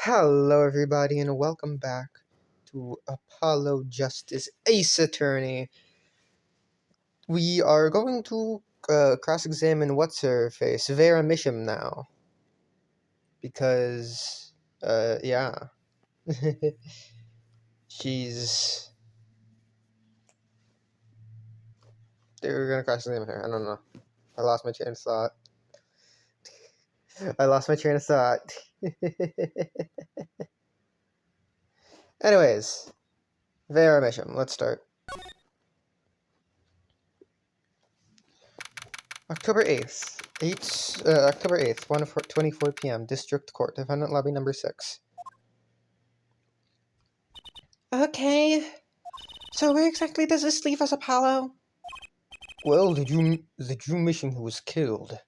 Hello, everybody, and welcome back to Apollo Justice Ace Attorney. We are going to cross-examine what's her face, Vera Misham now, because yeah, she's. We're gonna cross-examine her. I don't know. I lost my train of thought. Anyways, Vera Misham. Let's start. October 8th, 1:24 p.m., District Court, Defendant Lobby number 6. Okay, so where exactly does this leave us, Apollo? Well, the Drew Misham who was killed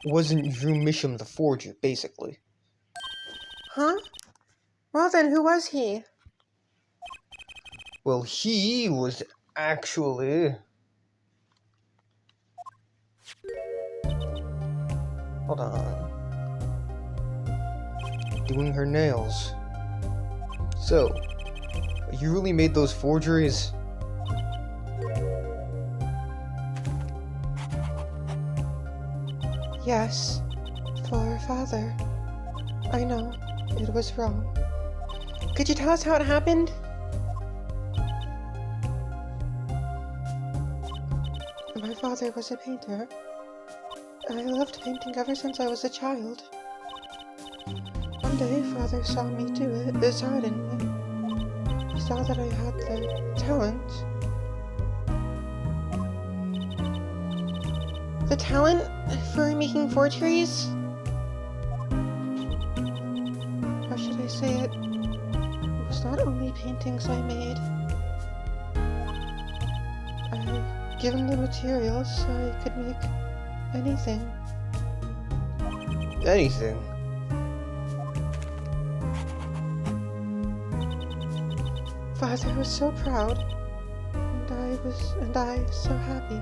wasn't Drew Misham the forger, basically. Huh? Well then, who was he? Well, he was actually... Hold on. Doing her nails. So, you really made those forgeries? Yes, for father. I know, it was wrong. Could you tell us how it happened? My father was a painter. I loved painting ever since I was a child. One day, father saw me do it, saw it in me. He saw that I had the talent. The talent for making forgeries? How should I say it? It was not only paintings I made. I gave him the materials so I could make anything. Anything? Father was so proud, and I so happy.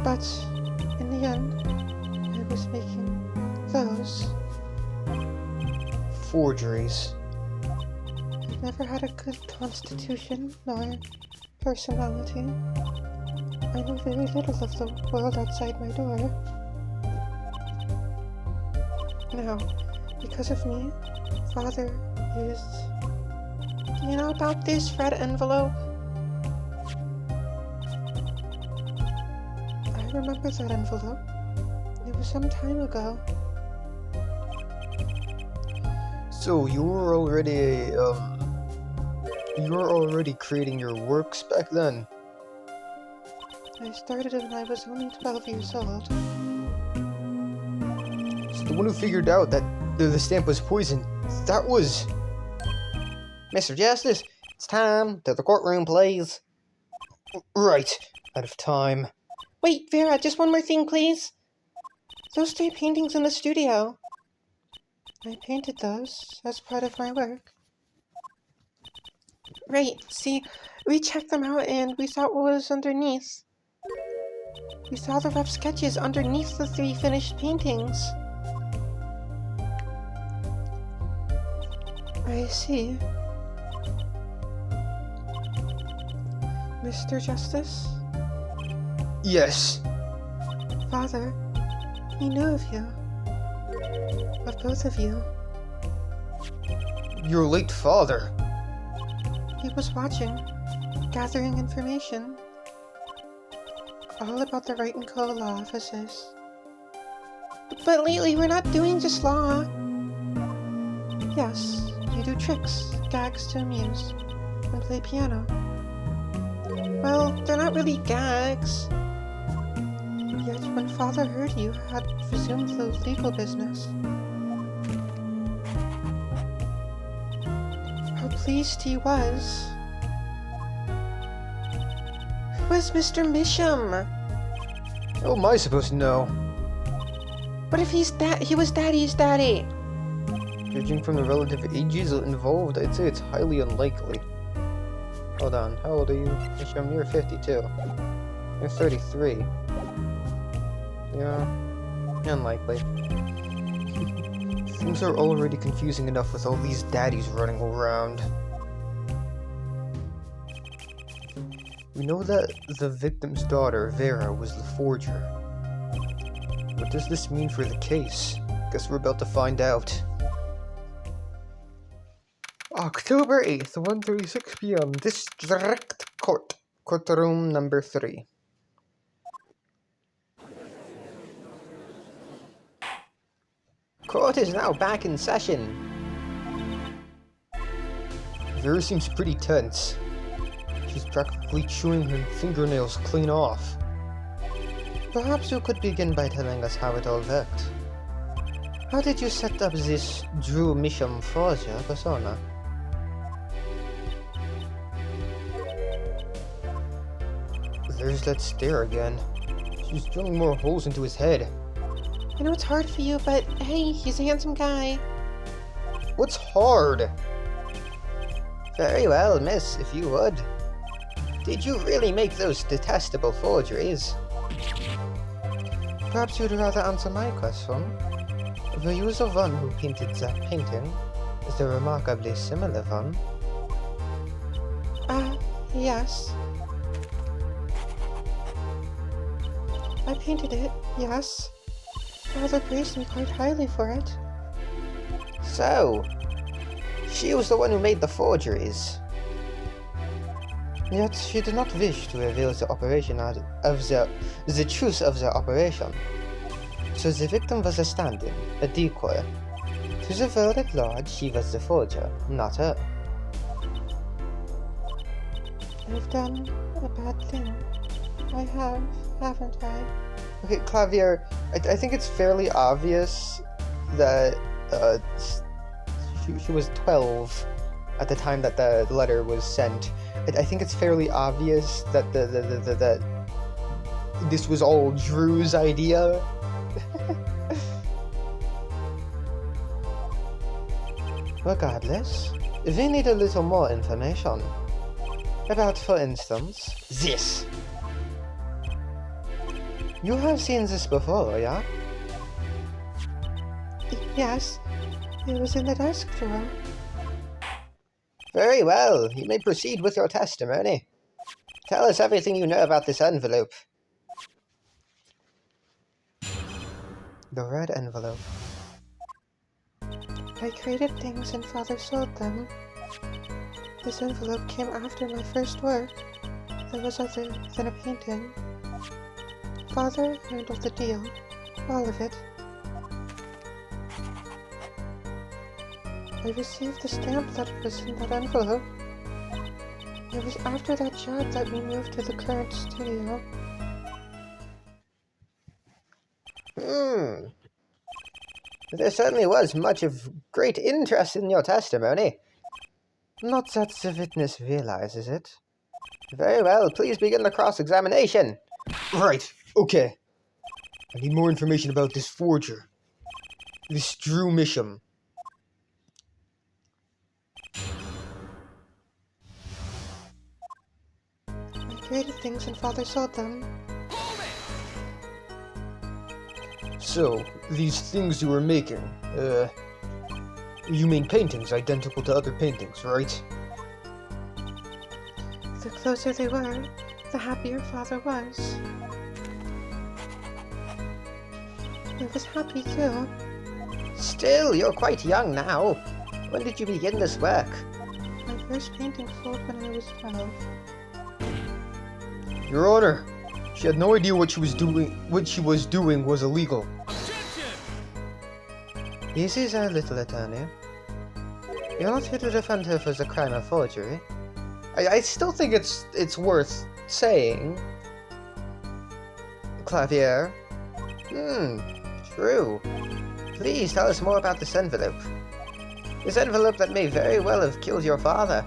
But in the end, I was making those. Forgeries. I've never had a good constitution nor personality. I know very little of the world outside my door. Now, because of me, father is... Do you know about this red envelope? I remember that envelope. It was some time ago. So, you were already, you were already creating your works back then? I started when I was only 12 years old. So the one who figured out that the stamp was poisoned, that was... Mr. Justice, it's time to the courtroom, please. Right, out of time. Wait, Vera, just one more thing, please. Those 3 paintings in the studio. I painted those as part of my work. Right, see, we checked them out and we saw what was underneath. We saw the rough sketches underneath the 3 finished paintings. I see. Mr. Justice? Yes. Father, he knew of you. Of both of you. Your late father. He was watching, gathering information. All about the Right and Co. law offices. But lately we're not doing just law. Yes, you do tricks, gags to amuse, and play piano. Well, they're not really gags. Yet when father heard you had resumed the legal business, how pleased he was. Who is Mr. Misham? How am I supposed to know? What if he was Daddy's daddy? Judging from the relative ages involved, I'd say it's highly unlikely. Hold on, how old are you? Misham, you're 52. You're 33. Yeah. Unlikely. Things are already confusing enough with all these daddies running around. We know that the victim's daughter, Vera, was the forger. What does this mean for the case? Guess we're about to find out. October 8th, 1:36 p.m. District Court. Courtroom number 3. Court is now back in session. Vera seems pretty tense. She's practically chewing her fingernails clean off. Perhaps you could begin by telling us how it all worked. How did you set up this Drew Misham forger persona? There's that stare again. She's drilling more holes into his head. I know it's hard for you, but hey, he's a handsome guy. What's hard? Very well, miss, if you would. Did you really make those detestable forgeries? Perhaps you'd rather answer my question. Were you the one who painted that painting? The remarkably similar one? Yes. I painted it, yes. Father praised me quite highly for it. So, she was the one who made the forgeries. Yet she did not wish to reveal the operation of the truth of the operation. So the victim was a stand-in, a decoy. To the world at large, she was the forger, not her. I've done a bad thing. I have, haven't I? Okay, Clavier, I think it's fairly obvious that she was 12 at the time that the letter was sent. I think it's fairly obvious that that this was all Drew's idea. Regardless, we need a little more information. About, for instance, this. You have seen this before, yeah? Yes, it was in the desk drawer. Very well, you may proceed with your testimony. Tell us everything you know about this envelope. The red envelope. I created things and Father sold them. This envelope came after my first work. There was other than a painting. Father handled the deal. All of it. I received the stamp that was in that envelope. It was after that job that we moved to the current studio. There certainly was much of great interest in your testimony. Not that the witness realizes it. Very well, please begin the cross-examination. Right, okay. I need more information about this forger. This Drew Misham. I created things and Father sold them. So, these things you were making, you mean paintings identical to other paintings, right? The closer they were, the happier Father was. I was happy too. Still, you're quite young now. When did you begin this work? My first painting sold when I was 12. Your Honor, she had no idea what she was doing. What she was doing was illegal. This is our little attorney. You're not here to defend her for the crime of forgery. I still think it's worth saying. Clavier. True. Please tell us more about this envelope. This envelope that may very well have killed your father.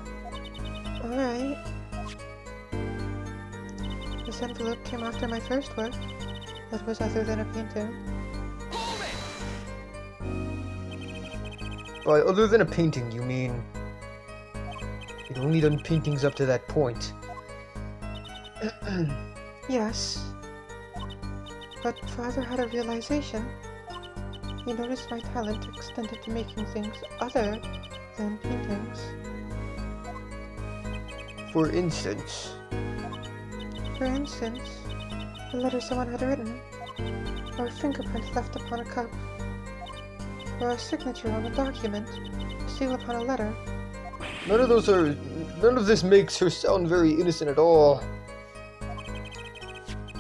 Alright. This envelope came after my first work. That was other than a painting. By other than a painting, you mean... You'd only done paintings up to that point. Yes. But Father had a realization. He noticed my talent extended to making things other than paintings. For instance? For instance, a letter someone had written, or a fingerprint left upon a cup, or a signature on a document, a seal upon a letter. None of this makes her sound very innocent at all.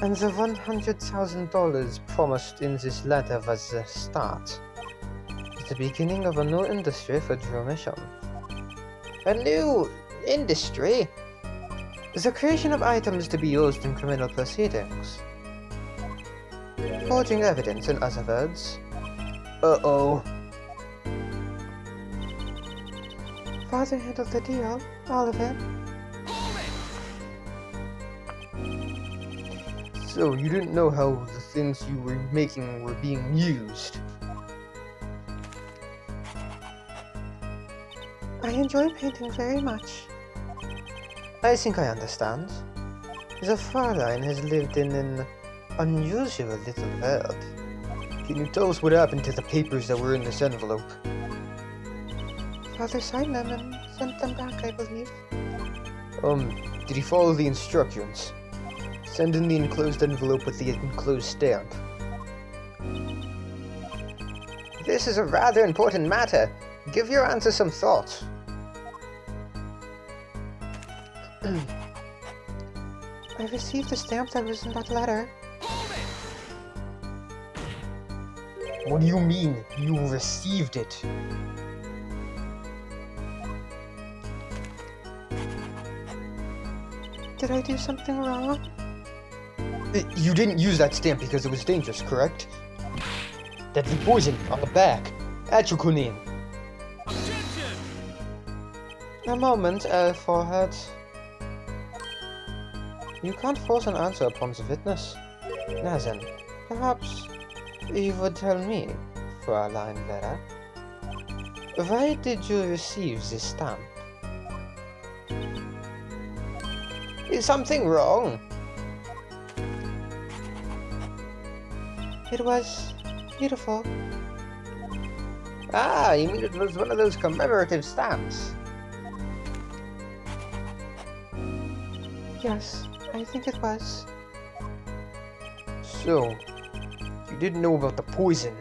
And the $100,000 promised in this letter was the start. The beginning of a new industry for Drew Mission. A new industry? The creation of items to be used in criminal proceedings. Forging evidence, in other words. Uh-oh. Father handled the deal, all of it. So you didn't know how the things you were making were being used? I enjoy painting very much. I think I understand. The Fräulein has lived in an unusual little world. Can you tell us what happened to the papers that were in this envelope? Father signed them and sent them back, I believe. Did he follow the instructions? Send in the enclosed envelope with the enclosed stamp. This is a rather important matter. Give your answer some thought. I received the stamp that was in that letter. What do you mean, you received it? Did I do something wrong? You didn't use that stamp because it was dangerous, correct? Deadly poison on the back. Atroquinine. A moment, forehead. You can't force an answer upon the witness. Now then, perhaps you would tell me, Fräulein Vera. Why did you receive this stamp? Is something wrong? It was beautiful. Ah, you mean it was one of those commemorative stamps? Yes, I think it was. So, you didn't know about the poison?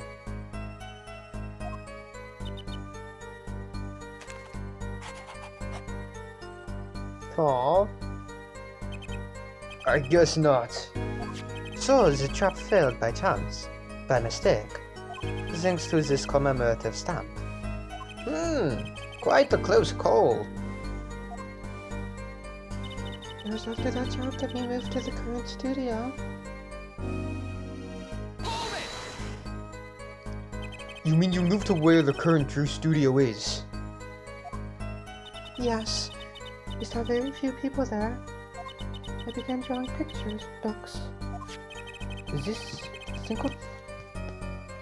Aw. I guess not. So, the trap failed by chance, by mistake, thanks to this commemorative stamp. Quite a close call. It was after that job that we moved to the current studio. You mean you moved to where the current Drew studio is? Yes, we saw very few people there. I began drawing pictures, books. Is this single...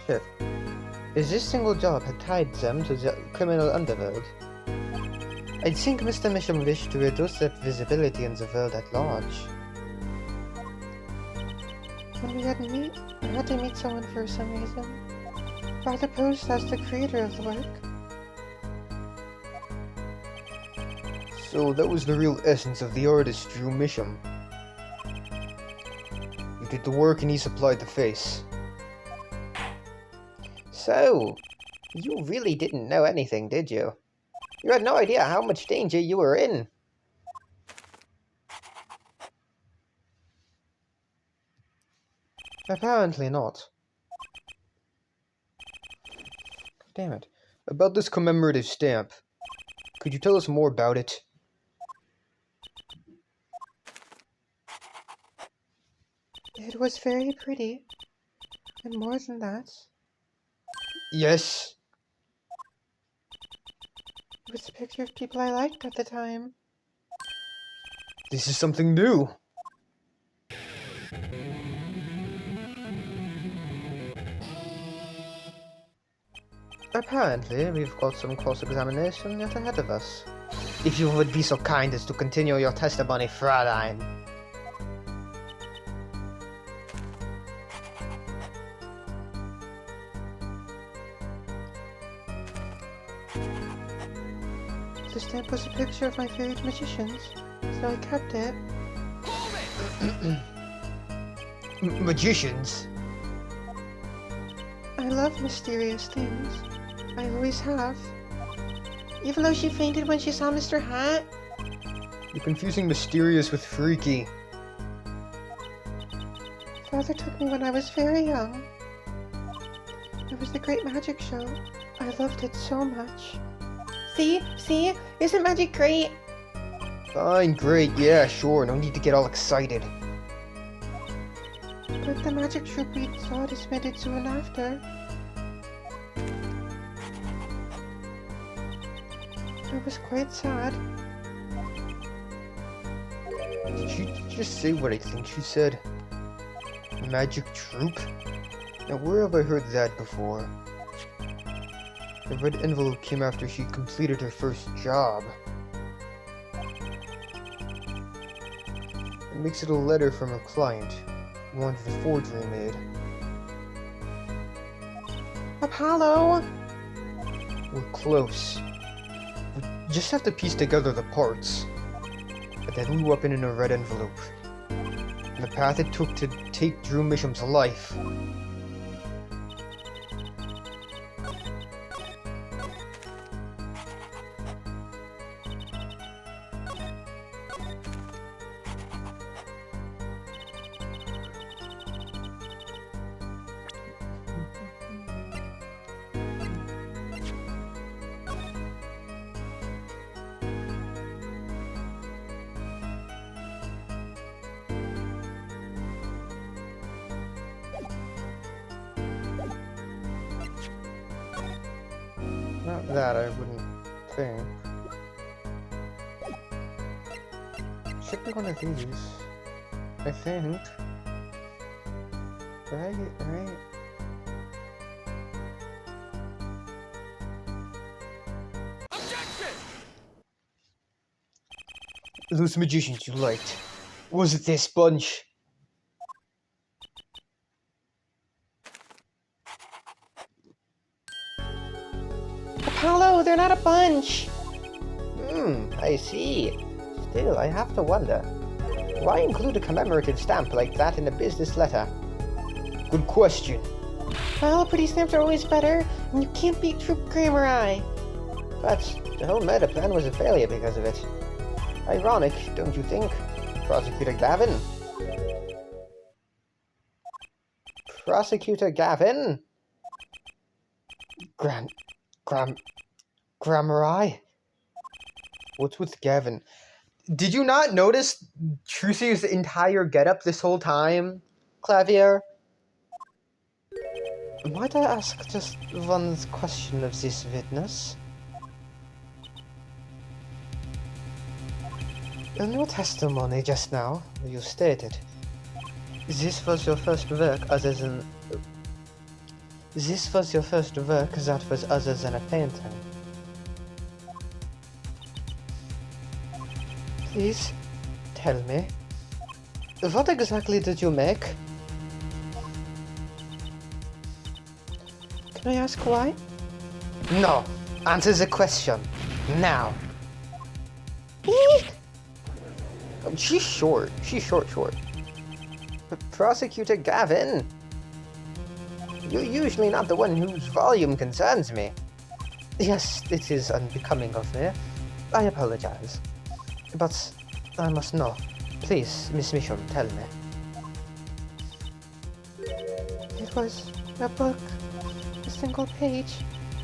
Shit. Is this single job had tied them to the criminal underworld? I think Mr. Misham wished to reduce their visibility in the world at large. When we had to meet someone for some reason. Father posed as the creator of the work. So that was the real essence of the artist Drew Misham. You did the work and he supplied the face. So, you really didn't know anything, did you? You had no idea how much danger you were in. Apparently not. Damn it. About this commemorative stamp. Could you tell us more about it? It was very pretty. And more than that, Yes. it was a picture of people I liked at the time. This is something new. Apparently, we've got some cross-examination yet ahead of us. If you would be so kind as to continue your testimony, Fräulein. The stamp was a picture of my favorite magicians, so I kept it. Magicians? I love mysterious things. I always have. Even though she fainted when she saw Mr. Hat. You're confusing mysterious with freaky. Father took me when I was very young. It was the Great Magic Show. I loved it so much. See? Isn't magic great? Fine, great, yeah, sure, no need to get all excited. But the magic troupe we saw disbanded soon after. I was quite sad. Did she just say what I think she said? Magic troupe? Now where have I heard that before? The red envelope came after she completed her first job. It makes it a letter from her client, who wanted a forgery made. Apollo! We're close. We just have to piece together the parts. But that blew up in a red envelope. And the path it took to take Drew Misham's life. Not that, I wouldn't think. Should be one of these. I think. Right? Those magicians you liked. Was it this bunch? Apollo, they're not a bunch! I see. Still, I have to wonder. Why include a commemorative stamp like that in a business letter? Good question. Well, pretty stamps are always better, and you can't beat Troop Grammar. But the whole murder plan was a failure because of it. Ironic, don't you think? Prosecutor Gavin? Prosecutor Gavin? Grammari? What's with Gavin? Did you not notice Trucy's entire getup this whole time, Clavier? Might I ask just one question of this witness? In your testimony just now, you stated this was your first work other than... This was your first work that was other than a painting. Please, tell me, what exactly did you make? Can I ask why? No, answer the question, now. She's short, short. Prosecutor Gavin, you're usually not the one whose volume concerns me. Yes, it is unbecoming of me. I apologize. But I must know. Please, Miss Misham, tell me. It was a book. A single page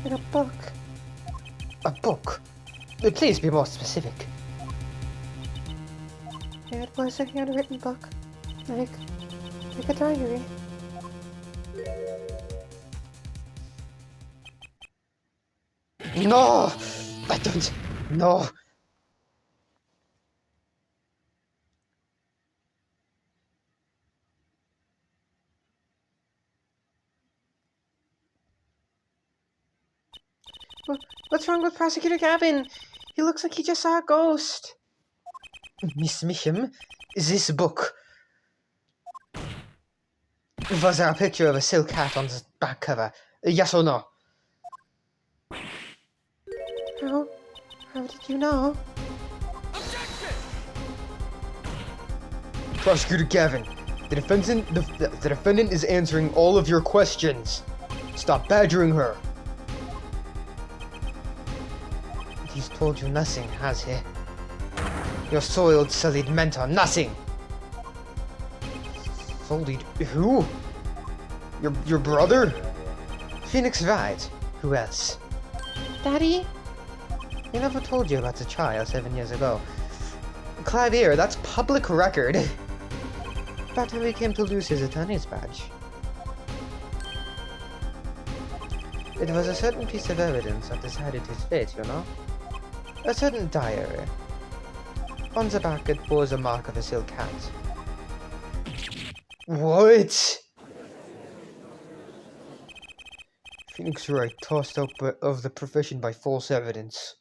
in a book. A book? Please be more specific. It was a handwritten book. Like a diary. No! I don't... No! What's wrong with Prosecutor Gavin? He looks like he just saw a ghost. Miss Misham, this book... Was there a picture of a silk hat on the back cover? Yes or no? How? How did you know? Prosecutor Gavin, the defendant is answering all of your questions. Stop badgering her. He's told you nothing, has he? Your soiled, sullied mentor, nothing. Sullied who? Your brother? Phoenix Wright. Who else? Daddy? He never told you about the trial 7 years ago. Clavier, that's public record. But he came to lose his attorney's badge. It was a certain piece of evidence that decided his fate, you know? A certain diary. On the back it bore the mark of a silk cat. What? Phoenix Wright tossed out of the profession by false evidence.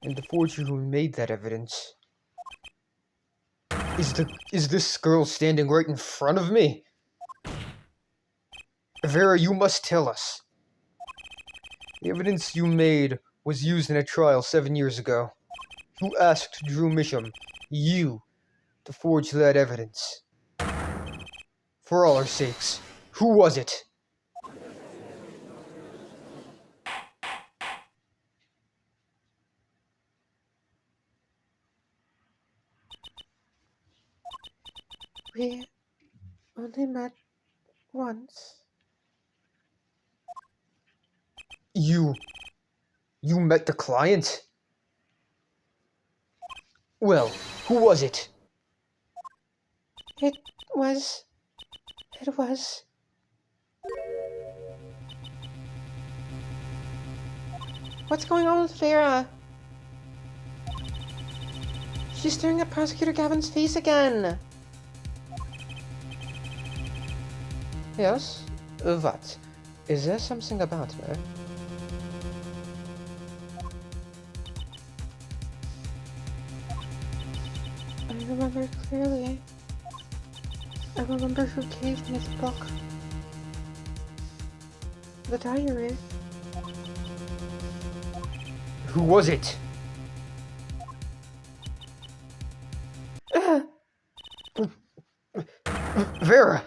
And the forger who made that evidence is this girl standing right in front of me? Vera, you must tell us. The evidence you made was used in a trial 7 years ago. Who asked Drew Misham, you, to forge that evidence? For all our sakes, who was it? We only met once. You met the client? Well, who was it? It was. It was. What's going on with Vera? She's staring at Prosecutor Gavin's face again. Yes? What? Is there something about her? I remember clearly. I remember who gave me the book. The diary. Who was it? Vera!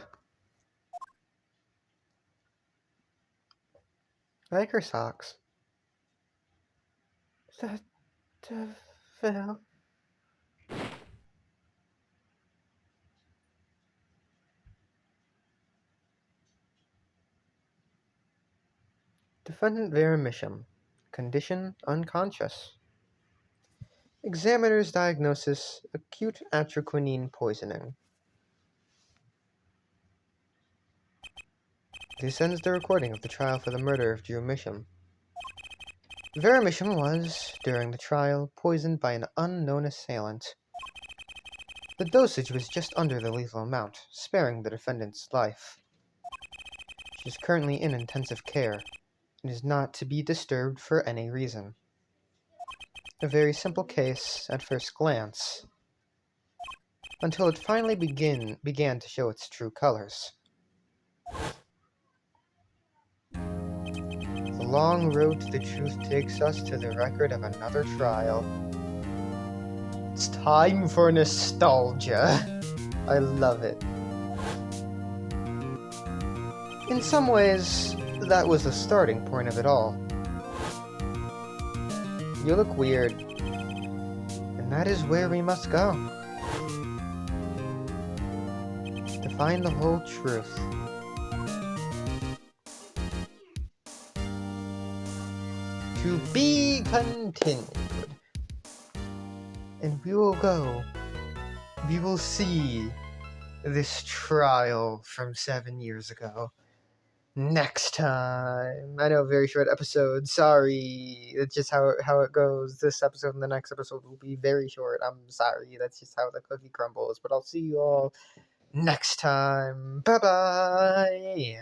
I like her socks. The devil. Defendant Vera Misham. Condition unconscious. Examiner's diagnosis acute atroquinine poisoning. This ends the recording of the trial for the murder of Drew Misham. Vera Misham was, during the trial, poisoned by an unknown assailant. The dosage was just under the lethal amount, sparing the defendant's life. She is currently in intensive care and is not to be disturbed for any reason. A very simple case at first glance, until it finally began to show its true colors. The long road to the truth takes us to the record of another trial. It's time for nostalgia. I love it. In some ways, that was the starting point of it all. You look weird, and that is where we must go. To find the whole truth. To be continued. And we will see this trial from 7 years ago. Next time. I know, very short episode. Sorry. It's just how it goes. This episode and the next episode will be very short. I'm sorry. That's just how the cookie crumbles. But I'll see you all next time. Bye-bye.